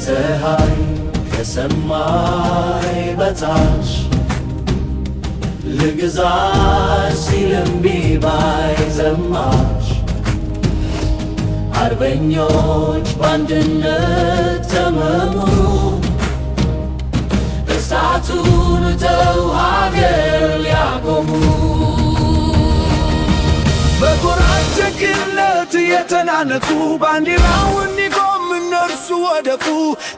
ከፀሐይ ከሰማይ በታች ልግዛሽ ሲል እምቢ ባይ ዘማች አርበኞች በአንድነት ተመሙ እሳቱን ተው ሀገር ሊያቆሙ በኩራት ጀግንነት የተናነቁ ባንዲራውን እንዲቆም እነርሱ ወደቁ።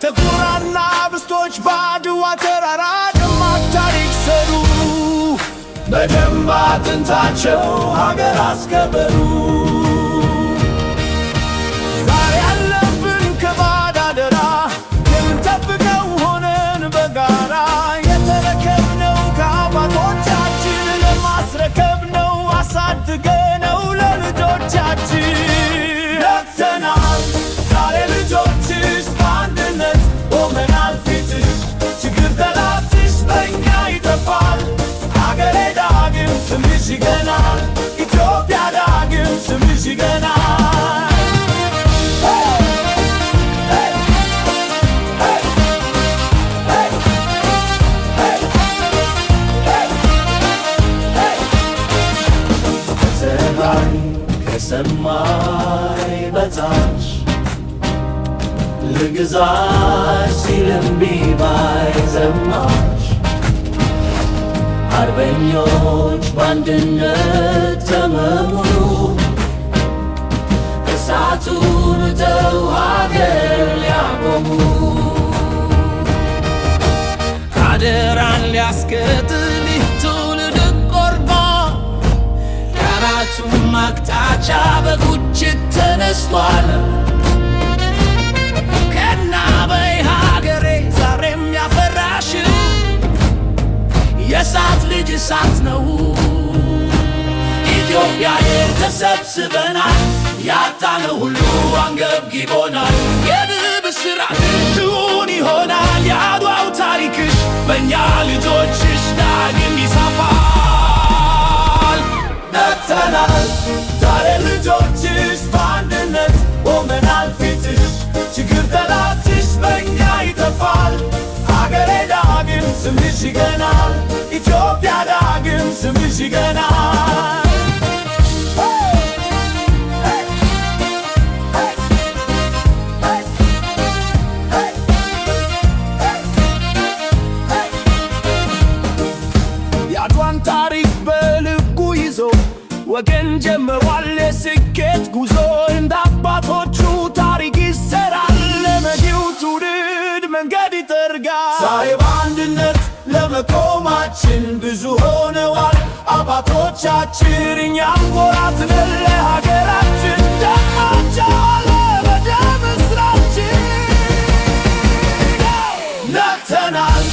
ጥቁራን አንበሶች በአድዋ ተራራ ደማቅ ታሪክ ሰሩ። በደም አጥንታቸው ሀገር አስከበሩ። ዛሬ ያለብን ከባድ አደራ የምንጠብቀው ሆነን በጋራ የተረከብነው ከአባቶቻችን ለማስረከብ ነው አሳድገነው ለልጆቻችን ነቅተናል። ዛሬ ልጆችሽ በአንድነት ቆመናል ፊትሽ ችግር ጠላትሽ በእኛ ይጠፋል። ሀገሬ ዳግም ስምሽ ይገናል። ኢትዮጵያ ዳግም ስምሽ ይገናል። ከፀሐይ ከሰማይ በታች ልግዛሽ ሲል እምቢ ባይ ዘማች አርበኞች በአንድነት ተመሙ እሳቱን ተው ሀገር ሊያቆሙ አደራን ሊያስቀጥል ትውልድ ቆርቧል። ከአራቱም አቅጣጫ በቁጭት ተነስቷል። ቀና በይ ሀገሬ ዛሬም ያፈራሽው የእሳት ልጅ እሳት ነው። ኢትዮጵያ ተሰብስበናል ያጣነው ሁሉ አንገብግቦናል። የድል ብስራት እውን ይሆናል። የአድዋው ታሪክሽ በእኛ ልጆችሽ ዳግም ይሰፋል። ነቅተናል ዛሬ ልጆችሽ በአንድነት ቆመናል ፊትሽ ችግር ጠላትሽ በእኛ ይጠፋል። ሀገሬ ዳግም ስምሽ ይገናል። ኢትዮጵያ ዳግም ስምሽ ይገናል። የአድዋን ታሪክ በልቡ ይዞ ወገን ጀምሯል የስኬት ጉዞ። እንደ አባቶቹ ታሪክ ይሰራል ለመጪው ትውልድ መንገድ ይጠርጋል። ዛሬ በአንድነት ለመቆማችን ብዙ ሆነዋል አባቶቻችን። እኛም ኩራት ነን ለሀገራችን ደማቸዋል በደም ስራችን። ነቅተናል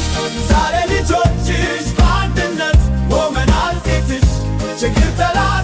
ዛሬ ልጆችሽ በአንድነት ቆመናል ፊትሽ ችግር ጠላት